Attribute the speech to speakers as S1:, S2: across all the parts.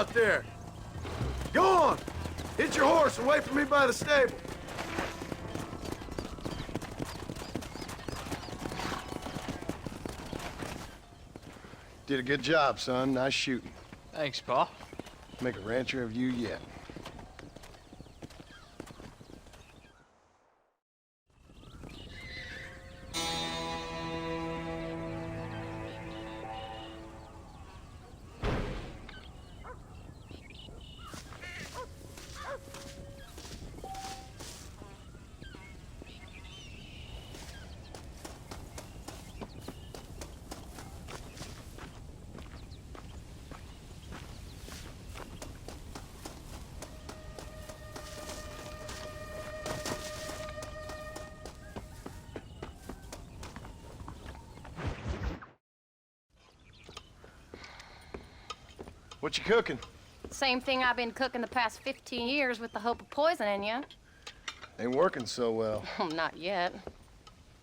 S1: out there. Go on! Hit your horse and wait for me by the stable. Did a good job, son. Nice shooting.
S2: Thanks, Pa.
S1: Make a rancher of you yet. What you cooking?
S3: Same thing I've been cooking the past 15 years with the hope of poisoning you.
S1: Ain't working so well.
S3: Not yet.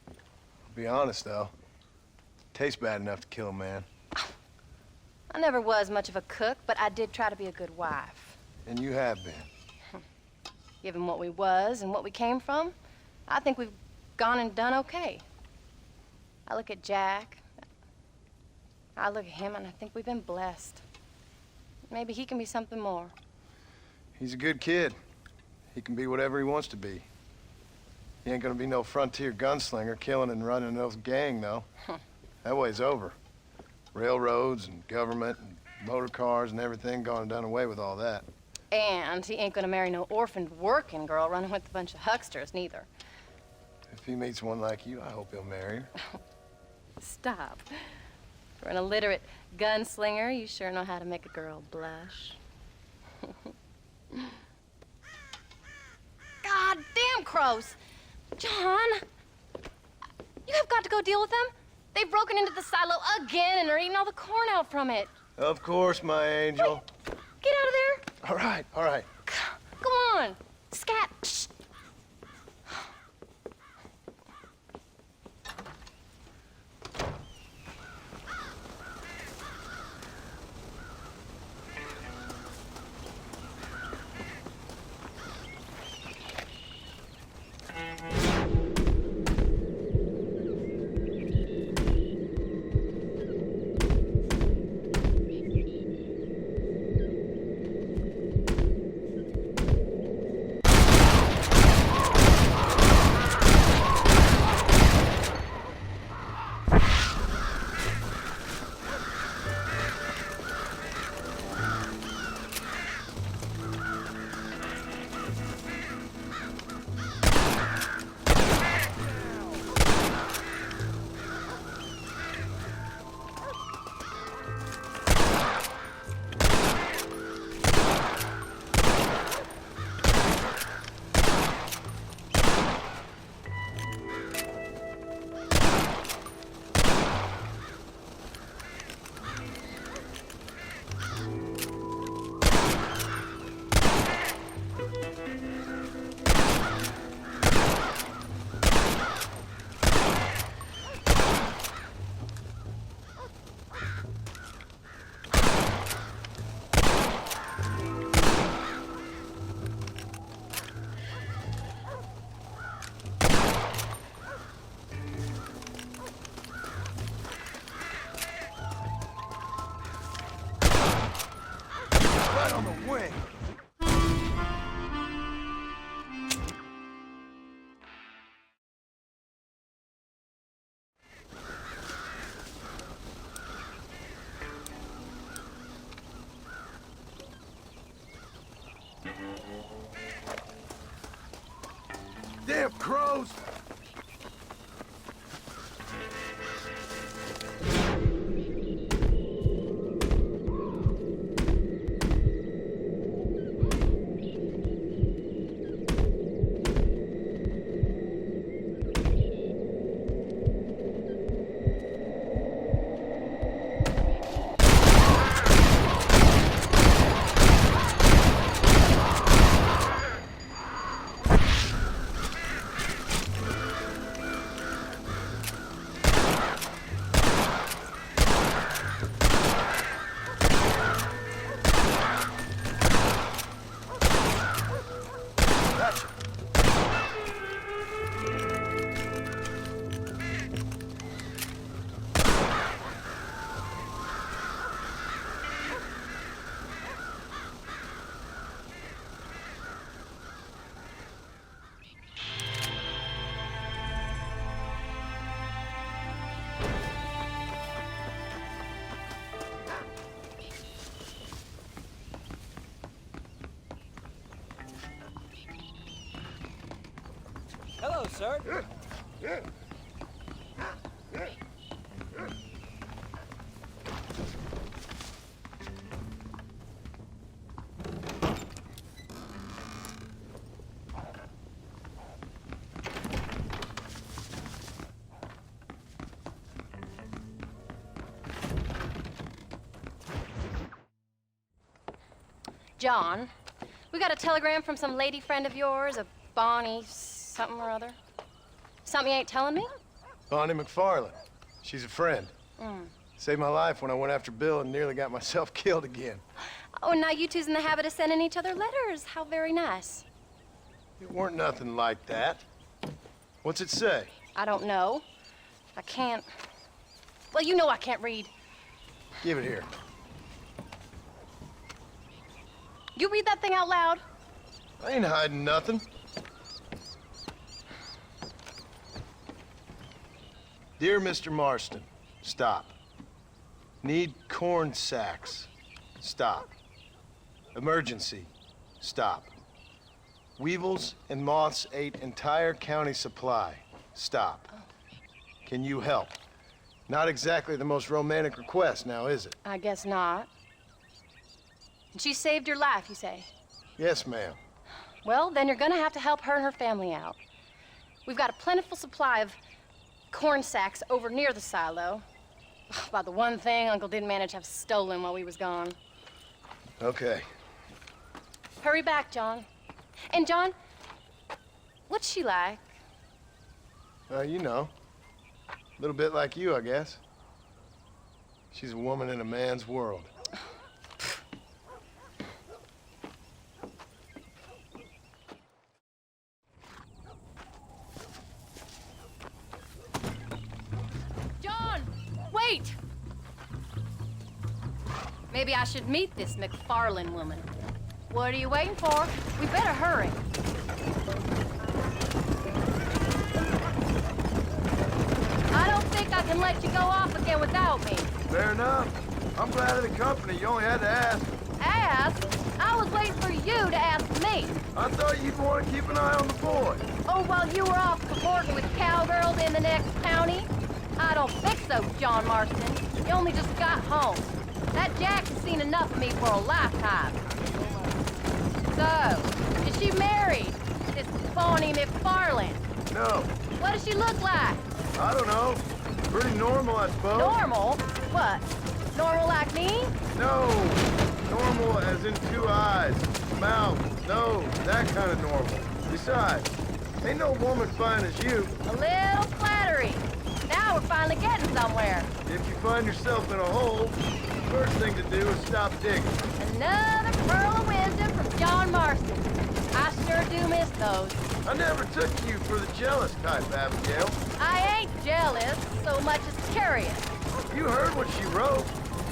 S1: I'll be honest, though. Tastes bad enough to kill a man.
S3: I never was much of a cook, but I did try to be a good wife.
S1: And you have been.
S3: Given what we was and what we came from, I think we've gone and done okay. I look at Jack, I look at him, and I think we've been blessed. Maybe he can be something more.
S1: He's a good kid. He can be whatever he wants to be. He ain't gonna be no frontier gunslinger killing and running those gang, though. That way's over. Railroads and government and motor cars and everything gone and done away with all that.
S3: And he ain't gonna marry no orphaned working girl running with a bunch of hucksters, neither.
S1: If he meets one like you, I hope he'll marry her.
S3: Stop. For an illiterate gunslinger, you sure know how to make a girl blush. God damn crows! John! You have got to go deal with them. They've broken into the silo again and are eating all the corn out from it.
S1: Of course, my angel.
S3: Wait, get out of there.
S1: All right, all right.
S3: Go on. Scat. Shh.
S1: Right on the wing. Damn crows!
S2: sir.
S3: John, we got a telegram from some lady friend of yours, a Bonnie something or other. Something you ain't telling me?
S1: Bonnie McFarland. She's a friend.
S3: Mm.
S1: Saved my life when I went after Bill and nearly got myself killed again.
S3: Oh, and now you two's in the habit of sending each other letters. How very nice.
S1: It weren't nothing like that. What's it say?
S3: I don't know. I can't... Well, you know I can't read.
S1: Give it here.
S3: You read that thing out loud?
S1: I ain't hiding nothing. Dear Mr. Marston, stop. Need corn sacks. Stop. Emergency. Stop. Weevils and moths ate entire county supply. Stop. Can you help? Not exactly the most romantic request now, is it?
S3: I guess not. And she saved your life, you say?
S1: Yes, ma'am.
S3: Well, then you're gonna have to help her and her family out. We've got a plentiful supply of corn sacks over near the silo. About the one thing Uncle didn't manage to have stolen while we was gone.
S1: Okay.
S3: Hurry back, John. And John, what's she like?
S1: You know. A little bit like you, I guess. She's a woman in a man's world.
S3: John, wait! Maybe I should meet this McFarland woman. What are you waiting for? We better hurry. I don't think I can let you go off again without me.
S1: Fair enough. I'm glad of the company. You only had to ask.
S3: Ask? I was waiting for you to ask me.
S1: I thought you'd want to keep an eye on the boy.
S3: Oh, while you were off cavorting with cowgirls in the next county? I don't think so, John Marston. You only just got home. That Jack has seen enough of me for a lifetime. So, is she married? This Bonnie McFarland?
S1: No,
S3: What does she look like?
S1: I don't know. Pretty normal, I suppose.
S3: Normal? What? Normal like me?
S1: No, normal as in 2 eyes, mouth, nose, that kind of normal. Besides, ain't no woman fine as you.
S3: A little flattery. Now we're finally getting somewhere.
S1: If you find yourself in a hole, the first thing to do is stop digging.
S3: Another pearl of wisdom from John Marston. I sure do miss those.
S1: I never took you for the jealous type, Abigail.
S3: I ain't jealous so much as curious.
S1: You heard what she wrote.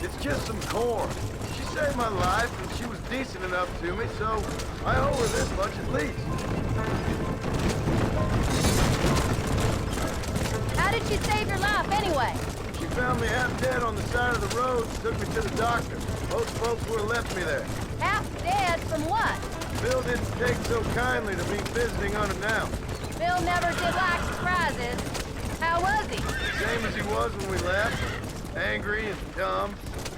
S1: It's just some corn. She saved my life, and she was decent enough to me, so I owe her this much at least.
S3: How did she save your life anyway?
S1: She found me half dead on the side of the road and took me to the doctor. Most folks would have left me there.
S3: Half dead from what?
S1: Bill didn't take so kindly to me visiting unannounced.
S3: Bill never did like surprises. How was he?
S1: Same as he was when we left. Angry and dumb.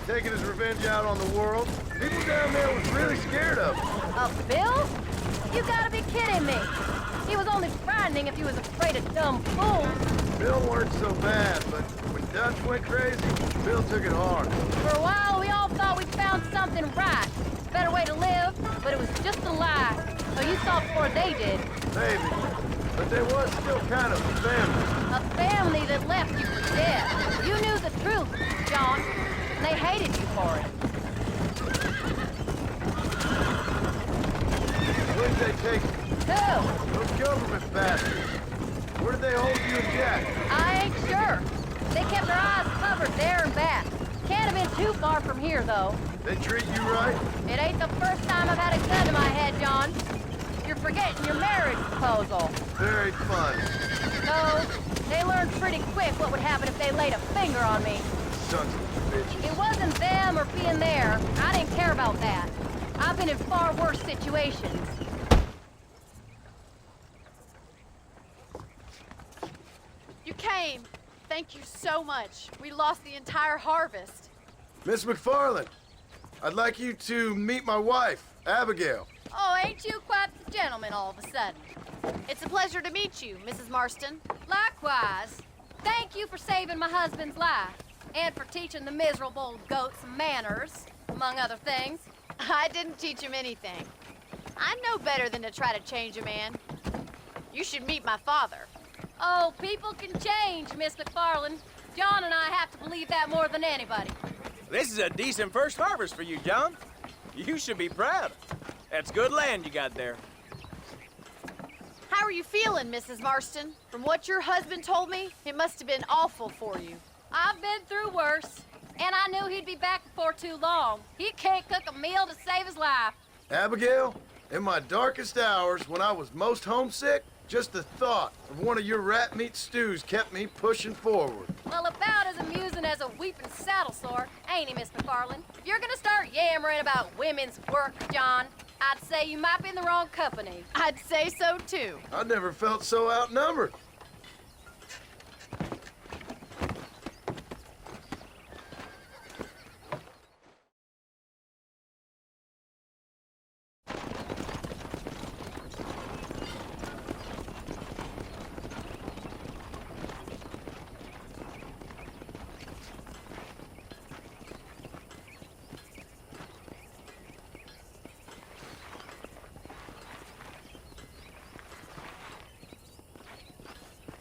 S1: Taking his revenge out on the world. People down there was really scared of him.
S3: Of Bill? You gotta be kidding me. He was only frightening if he was afraid of dumb fools.
S1: Bill weren't so bad, but when Dutch went crazy, Bill took it hard.
S3: For a while, we all thought we'd found something right. Better way to live, but it was just a lie. So you saw before they did.
S1: Maybe. But there was still kind of a family.
S3: A family that left you for dead. You knew the truth, John, and they hated you for it.
S1: Where did they take you?
S3: Who?
S1: Those government bastards. Where did they hold you and Jack?
S3: I ain't sure. They kept their eyes covered there and back. Can't have been too far from here, though.
S1: They treat you right?
S3: It ain't the first time I've had a gun to my head, John. You're forgetting your marriage proposal.
S1: Very funny.
S3: So, they learned pretty quick what would happen if they laid a finger on me.
S1: Sons of bitches.
S3: It wasn't them or being there. I didn't care about that. I've been in far worse situations.
S2: same. Thank you so much. We lost the entire harvest.
S1: Miss McFarland, I'd like you to meet my wife, Abigail.
S2: Oh, ain't you quite the gentleman all of a sudden? It's a pleasure to meet you, Mrs. Marston.
S3: Likewise. Thank you for saving my husband's life and for teaching the miserable goat some manners, among other things.
S2: I didn't teach him anything. I know better than to try to change a man. You should meet my father.
S3: Oh, people can change, Miss McFarland. John and I have to believe that more than anybody.
S4: This is a decent first harvest for you, John. You should be proud. That's good land you got there.
S2: How are you feeling, Mrs. Marston? From what your husband told me, it must have been awful for you.
S3: I've been through worse, and I knew he'd be back before too long. He can't cook a meal to save his life.
S1: Abigail, in my darkest hours, when I was most homesick, just the thought of one of your rat meat stews kept me pushing forward.
S3: Well, about as amusing as a weeping saddle sore, ain't he, Miss McFarland? If you're gonna start yammering about women's work, John, I'd say you might be in the wrong company.
S2: I'd say so, too.
S1: I never felt so outnumbered.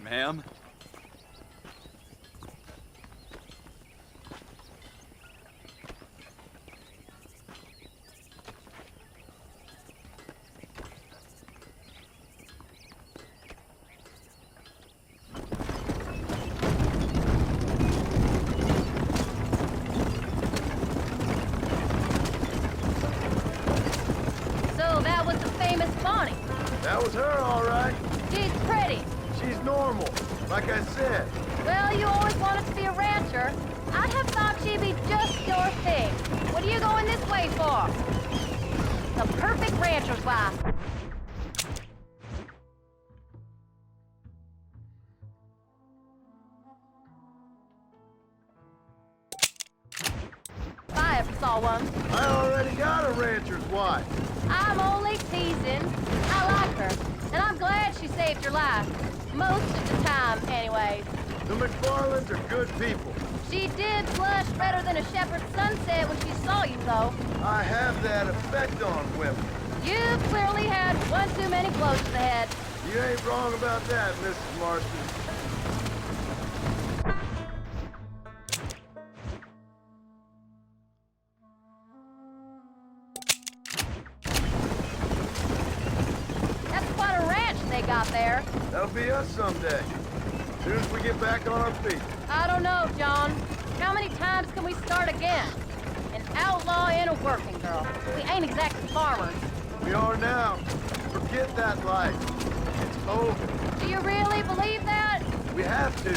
S4: Ma'am?
S3: So that was the famous Bonnie.
S1: That was her, all right.
S3: She's pretty.
S1: She's normal, like I said.
S3: Well, you always wanted to be a rancher. I'd have thought she'd be just your thing. What are you going this way for? The perfect rancher's wife. If I ever saw one.
S1: I already got a rancher's wife.
S3: I'm only teasing. I like her, and I'm glad she saved your life. Most of the time, anyways.
S1: The McFarlands are good people.
S3: She did blush redder than a shepherd's sunset when she saw you, though.
S1: I have that effect on women.
S3: You clearly had one too many blows to the head.
S1: You ain't wrong about that, Mrs. Marston.
S3: That's quite a ranch they got there.
S1: That'll be us someday. As soon as we get back on our feet.
S3: I don't know, John. How many times can we start again? An outlaw and a working girl. We ain't exactly farmers.
S1: We are now. Forget that life. It's over.
S3: Do you really believe that?
S1: We have to.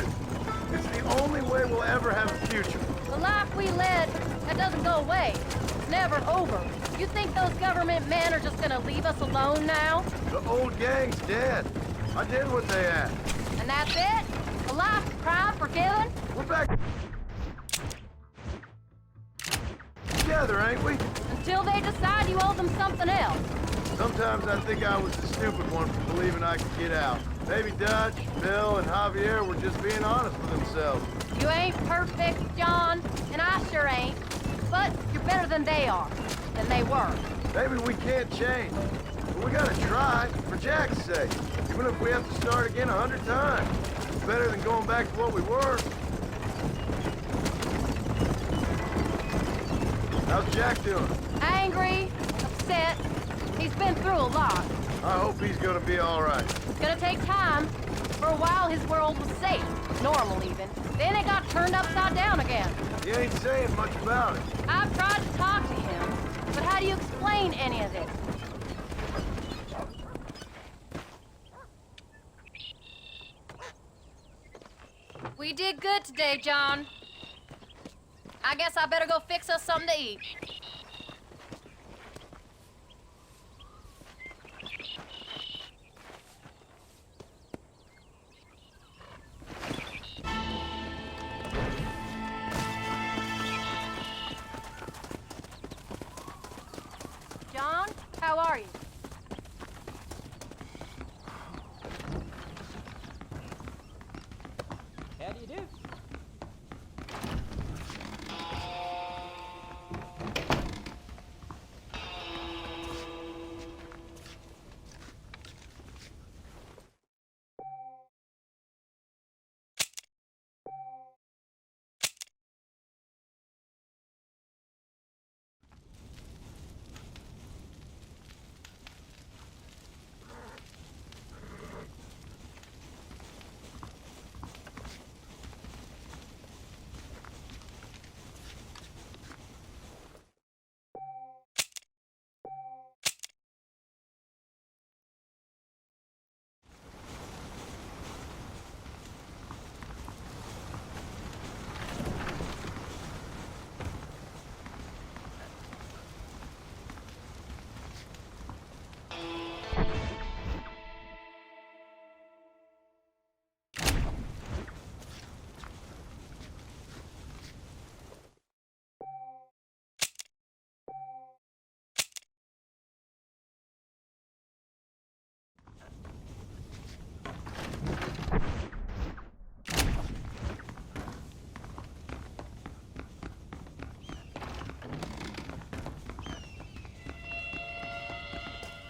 S1: It's the only way we'll ever have a future.
S3: The life we led, that doesn't go away. It's never over. You think those government men are just gonna leave us alone now?
S1: The old gang's dead. I did what they asked.
S3: And that's it? A life of crime forgiven?
S1: We're back together, ain't we?
S3: Until they decide you owe them something else.
S1: Sometimes I think I was the stupid one for believing I could get out. Maybe Dutch, Bill, and Javier were just being honest with themselves.
S3: You ain't perfect, John, and I sure ain't. But you're better than they are. Than they were.
S1: Maybe we can't change. But we gotta try, for Jack's sake. Even if we have to start again 100 times. It's better than going back to what we were. How's Jack doing?
S3: Angry, upset. He's been through a lot.
S1: I hope he's gonna be all right.
S3: It's gonna take time. For a while, his world was safe. Normal, even. Then it got turned upside down again.
S1: He ain't saying much about it.
S3: I've tried to talk to him, but how do you explain any of this? We did good today, John. I guess I better go fix us something to eat. How are you?
S5: How do you do?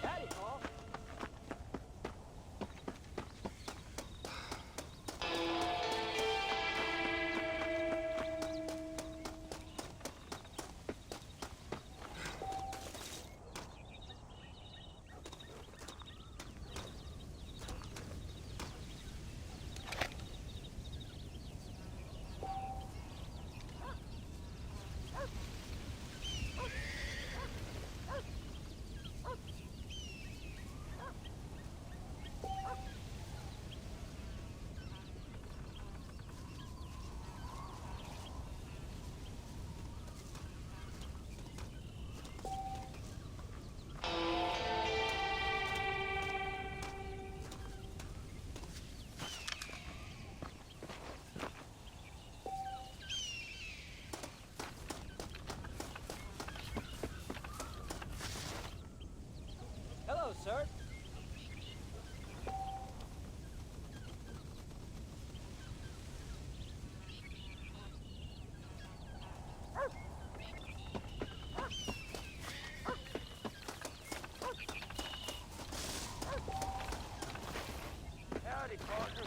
S5: Howdy, Paul. Hello, sir. Howdy, partner.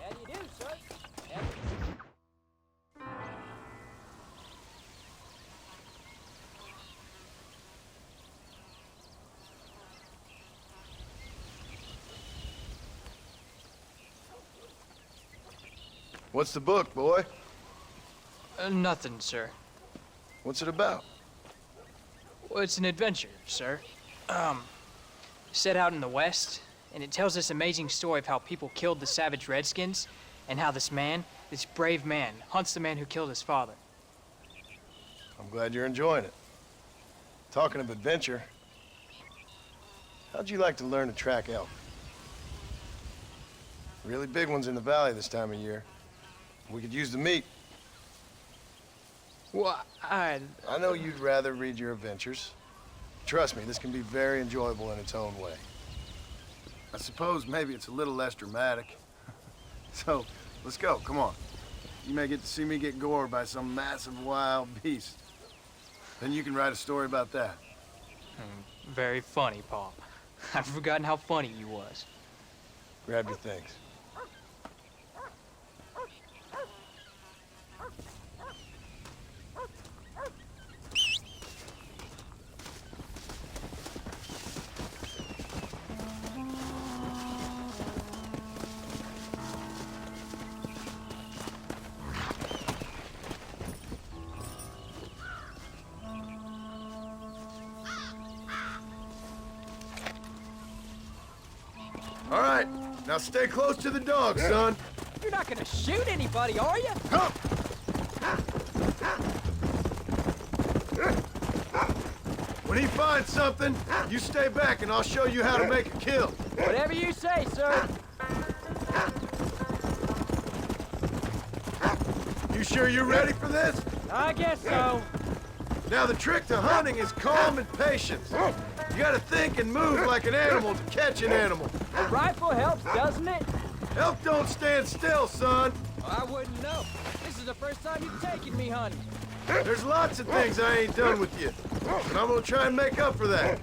S5: How do you do, sir?
S1: What's the book, boy?
S5: Nothing, sir.
S1: What's it about?
S6: Well, it's an adventure, sir. Set out in the West, and it tells this amazing story of how people killed the savage Redskins, and how this man, this brave man, hunts the man who killed his father.
S1: I'm glad you're enjoying it. Talking of adventure, how'd you like to learn to track elk? Really big ones in the valley this time of year. We could use the meat.
S6: Well,
S1: I know you'd rather read your adventures. Trust me, this can be very enjoyable in its own way. I suppose maybe it's a little less dramatic. So, let's go, come on. You may get to see me get gored by some massive wild beast. Then you can write a story about that.
S6: Very funny, Pa. I've forgotten how funny you was.
S1: Grab your things. All right, now stay close to the dog, son.
S5: You're not gonna shoot anybody, are you?
S1: Come! When he finds something, you stay back and I'll show you how to make a kill.
S5: Whatever you say, sir.
S1: You sure you're ready for this?
S5: I guess so.
S1: Now the trick to hunting is calm and patience. You gotta think and move like an animal to catch an animal.
S5: A rifle helps, doesn't it?
S1: Elk don't stand still, son.
S5: I wouldn't know. This is the first time you've taken me hunting.
S1: There's lots of things I ain't done with you, but I'm gonna try and make up for that.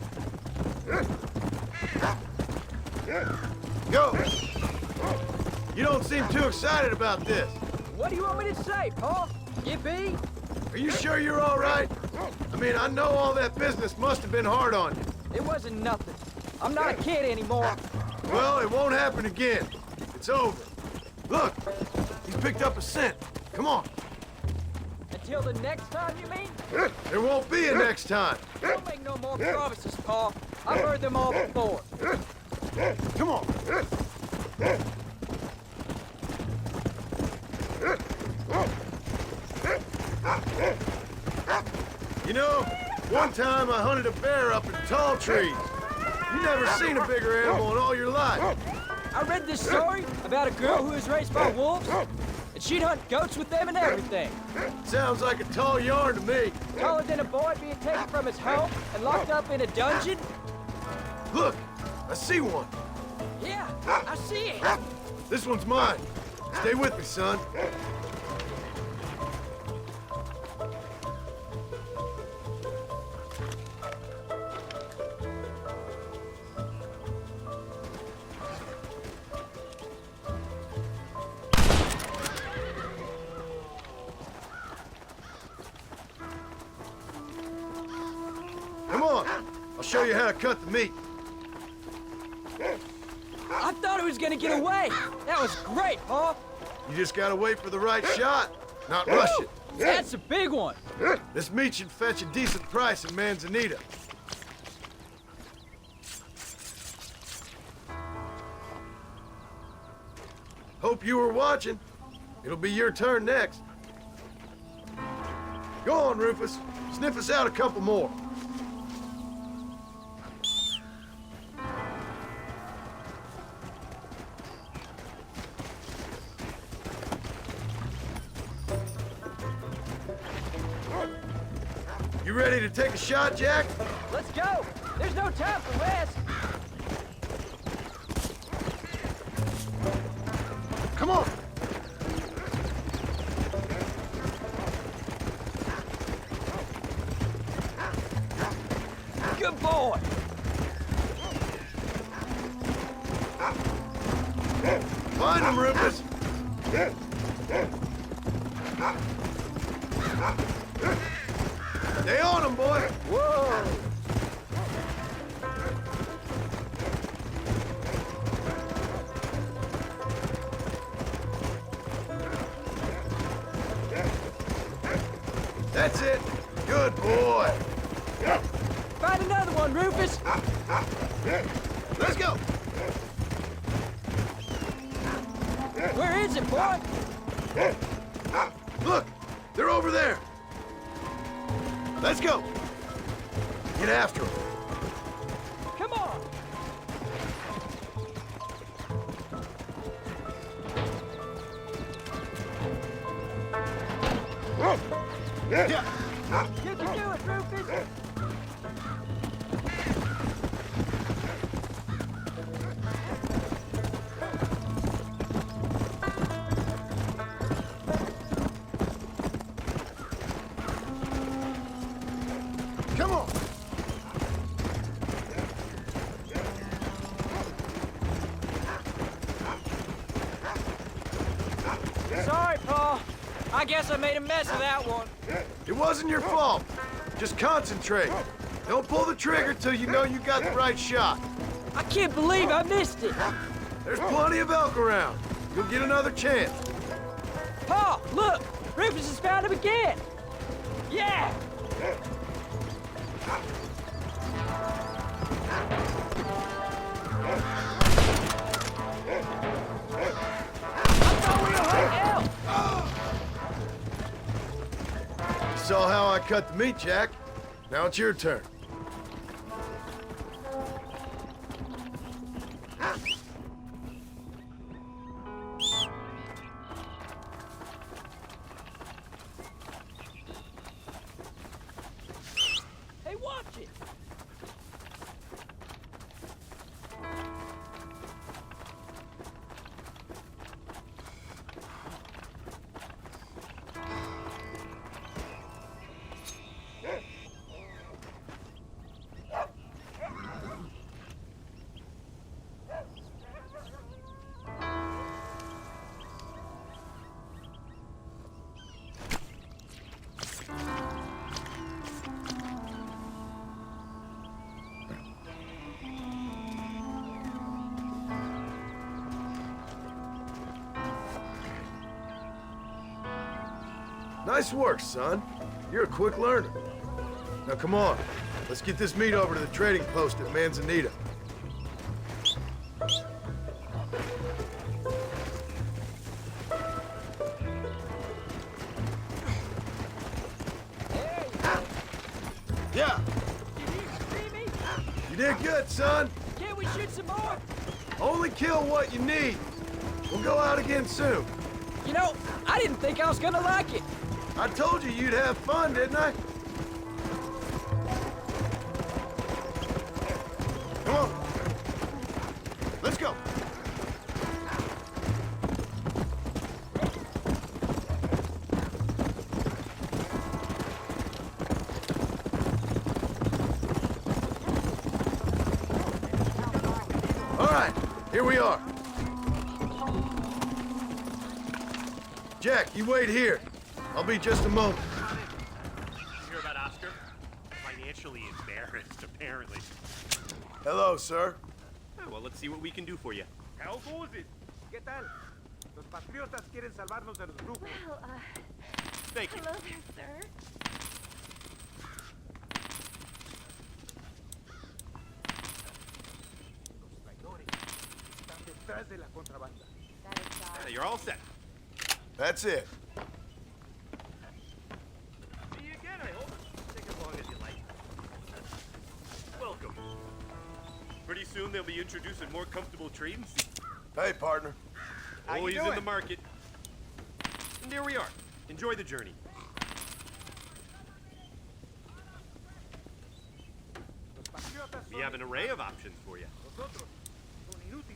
S1: Go! You don't seem too excited about this.
S5: What do you want me to say, Pa? Yippee?
S1: Are you sure you're all right? I mean, I know all that business must have been hard on you.
S5: It wasn't nothing. I'm not a kid anymore.
S1: Well, it won't happen again. It's over. Look, he's picked up a scent. Come on.
S5: Until the next time, you mean?
S1: There won't be a next time.
S5: Don't make no more promises, Pa. I've heard them all before.
S1: Come on. You know, one time I hunted a bear up in tall trees. You never seen a bigger animal in all your life.
S5: I read this story about a girl who was raised by wolves, and she'd hunt goats with them and everything.
S1: Sounds like a tall yarn to me.
S5: Taller than a boy being taken from his home and locked up in a dungeon?
S1: Look, I see one.
S5: Yeah, I see it.
S1: This one's mine. Stay with me, son. Come on, I'll show you how to cut the meat.
S5: I thought he was gonna get away. That was great, Pa.
S1: You just gotta wait for the right shot, not rush it.
S5: That's a big one.
S1: This meat should fetch a decent price in Manzanita. Hope you were watching. It'll be your turn next. Go on, Rufus. Sniff us out a couple more. You ready to take a shot, Jack?
S5: Let's go. There's no time for rest.
S1: Come on.
S5: Good boy.
S1: Find him, Rufus. Stay on him, boy.
S5: Whoa.
S1: That's it. Good boy.
S5: on, Rufus!
S1: Let's go!
S5: Where is it, boy?
S1: Look! They're over there! Let's go! Get after them.
S5: Come on!
S1: Yeah!
S5: You can do it, Rufus!
S1: Come on!
S5: Sorry, Paul. I guess I made a mess of that one.
S1: It wasn't your fault. Just concentrate. Don't pull the trigger till you know you got the right shot.
S5: I can't believe I missed it.
S1: There's plenty of elk around. You'll get another chance.
S5: Paul, look! Rufus has found him again! Yeah! I thought we were hunting elk!
S1: You saw how I cut the meat, Jack. Now it's your turn.
S5: Hey, watch it!
S1: Nice work, son. You're a quick learner. Now come on. Let's get this meat over to the trading post at Manzanita. Yeah,
S5: Did you scream me?
S1: you did good, son.
S5: Can't we shoot some more?
S1: Only kill what you need. We'll go out again soon.
S5: You know, I didn't think I was gonna like it.
S1: I told you you'd have fun, didn't I? Come on. Let's go. All right, here we are. Jack, you wait here. I'll be just a moment.
S7: You hear about Oscar? Financially embarrassed, apparently.
S1: Hello, sir.
S7: Oh, well, let's see what we can do for you.
S8: How goes it? ¿Qué tal? Los patriotas quieren salvarnos de los brujos.
S2: Well,
S7: Thank you.
S2: hello there, sir.
S8: Los traidores están detrás de la contrabanda.
S7: Yeah, you're all set.
S1: That's it.
S7: See you again, I hope. Take as long as you like. Welcome. Pretty soon they'll be introducing more comfortable trading seats.
S1: Hey, partner.
S7: Always in the market. And there we are. Enjoy the journey.
S8: Los patriotas
S7: We
S8: son
S7: have an array of options for you.
S8: los otros. Son inútiles.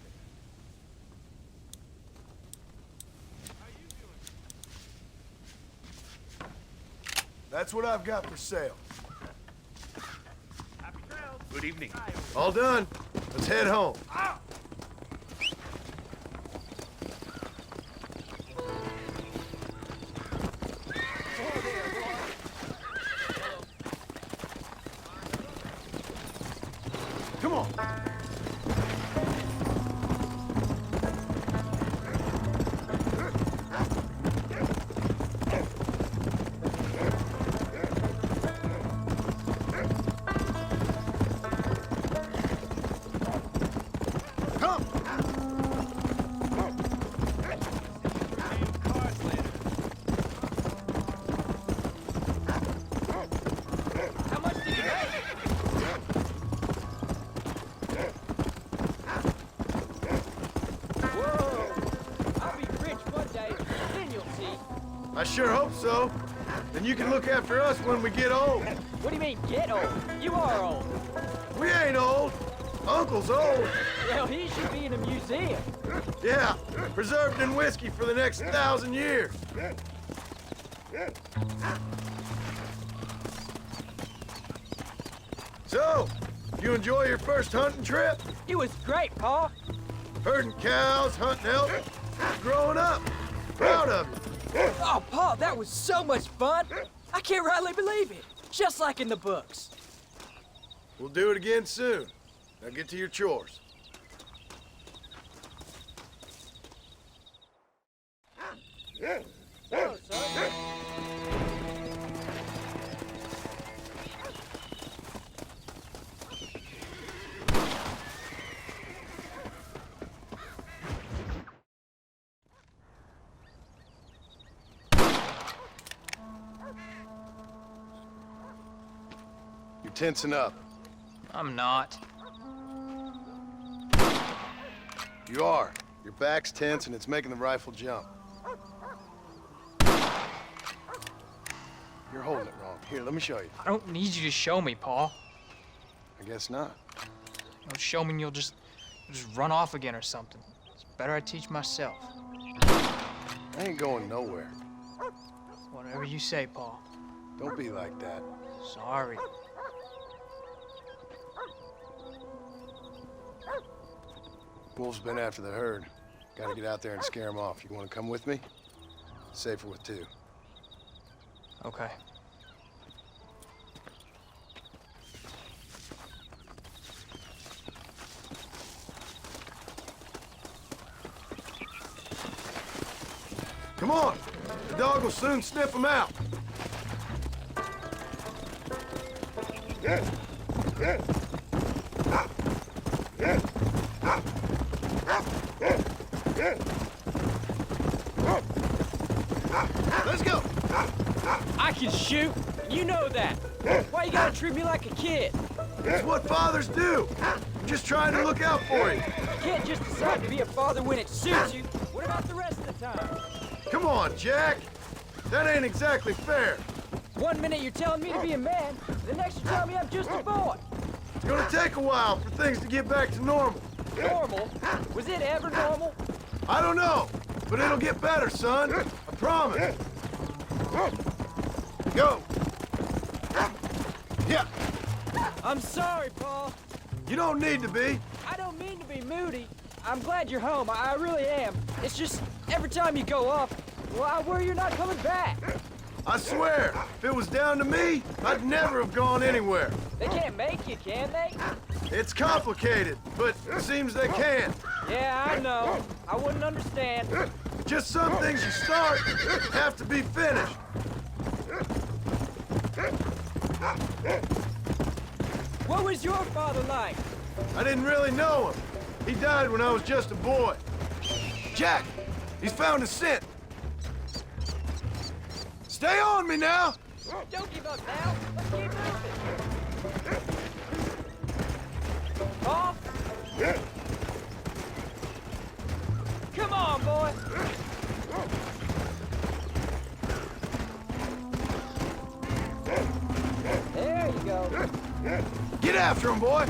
S1: That's what I've got for sale.
S8: Happy trails.
S7: Good evening.
S1: All done. Let's head home. Come on. sure hope so. Then you can look after us when we get old.
S5: What do you mean, get old? You are old.
S1: We ain't old. Uncle's old.
S5: Well, he should be in a museum.
S1: Yeah, preserved in whiskey for the next 1,000 years. So, you enjoy your first hunting trip?
S5: It was great, Pa.
S1: Herding cows, hunting elk, growing up. Proud of you.
S5: Oh, Pa, that was so much fun. I can't rightly believe it. Just like in the books.
S1: We'll do it again soon. Now get to your chores.
S5: Hello, son.
S1: You're tensing up.
S6: I'm not.
S1: You are. Your back's tense and it's making the rifle jump. You're holding it wrong. Here, let me show you.
S6: I don't need you to show me, Paul.
S1: I guess not.
S6: You'll show me and you'll just run off again or something. It's better I teach myself.
S1: I ain't going nowhere.
S6: Whatever you say, Paul.
S1: Don't be like that.
S6: Sorry.
S1: Wolf's been after the herd. Gotta get out there and scare him off. You wanna come with me? Safer with two.
S6: Okay.
S1: Come on! The dog will soon sniff him out. Let's go!
S5: I can shoot. You know that. Why you gotta treat me like a kid?
S1: It's what fathers do. I'm just trying to look out for you.
S5: You can't just decide to be a father when it suits you. What about the rest of the time?
S1: Come on, Jack. That ain't exactly fair.
S5: One minute you're telling me to be a man, the next you're telling me I'm just a boy.
S1: It's gonna take a while for things to get back to normal.
S5: Normal? Was it ever normal?
S1: I don't know, but it'll get better, son. I promise. Go. Yeah.
S5: I'm sorry, Paul.
S1: You don't need to be.
S5: I don't mean to be moody. I'm glad you're home. I really am. It's just every time you go off, well, I worry you're not coming back.
S1: I swear, if it was down to me, I'd never have gone anywhere.
S5: They can't make you, can they?
S1: It's complicated, but it seems they can.
S5: Yeah, I know. I wouldn't understand.
S1: Just some things you start have to be finished.
S5: What was your father like?
S1: I didn't really know him. He died when I was just a boy. Jack, he's found a scent. Stay on me now.
S5: Don't give up now. Let's keep moving. Paul? Come on, boy. There you go.
S1: Get after him, boy.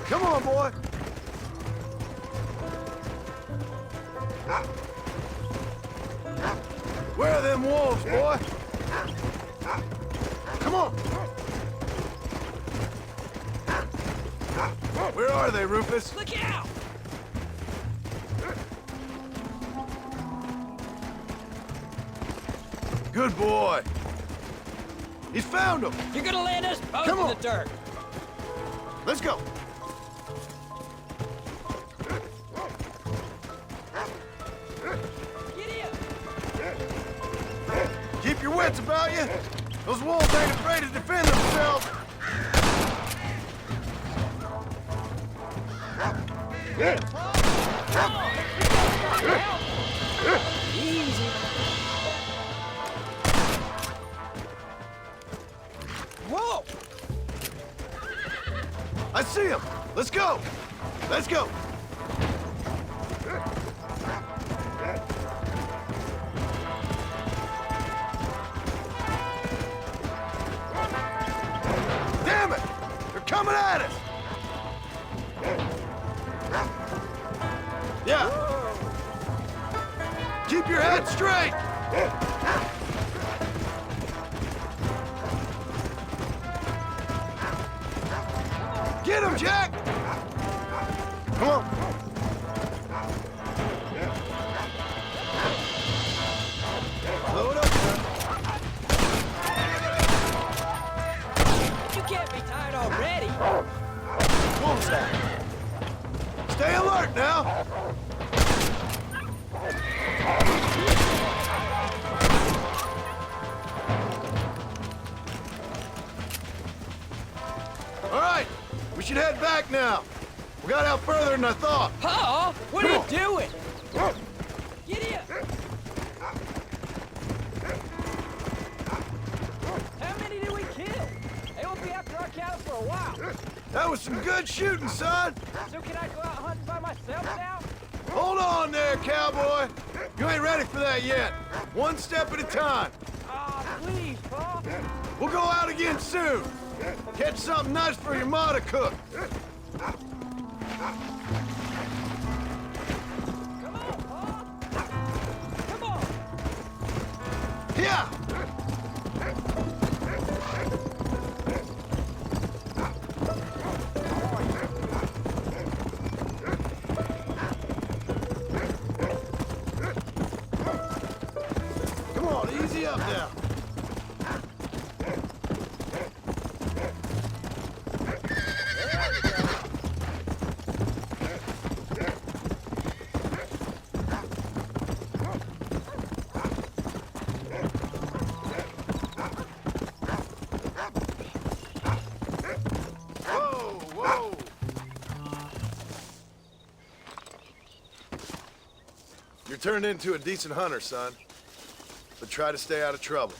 S1: Come on, boy. Where are them wolves, boy? Come on. Where are they, Rufus?
S5: Look out!
S1: Good boy. He's found them.
S5: You're gonna land us both
S1: Come
S5: in
S1: on.
S5: the dirt.
S1: Let's go.
S5: Get in.
S1: Keep your wits about you. Those wolves ain't afraid to defend themselves.
S5: Easy. Whoa!
S1: I see him. Let's go. Let's go! Damn it! They're coming at us! Yeah! Keep your head straight! Get him, Jack! Come on! Load up, son.
S5: You can't be tired already.
S1: Bullseye. Stay alert now! All right, we should head back now. We got out further than I thought.
S5: Pa, what are you doing? Get here. How many did we kill? They won't be after our cattle for a while.
S1: That was some good shooting, son.
S5: So can I go out hunting by myself now?
S1: Hold on there, cowboy. You ain't ready for that yet. One step at a time.
S5: Aw, please, Pa.
S1: We'll go out again soon. Catch something nice for your ma to cook.
S5: Come on, Pa. Come on.
S1: Yeah! Come on, easy up now. Whoa, whoa. You're turned into a decent hunter, son. But try to stay out of trouble.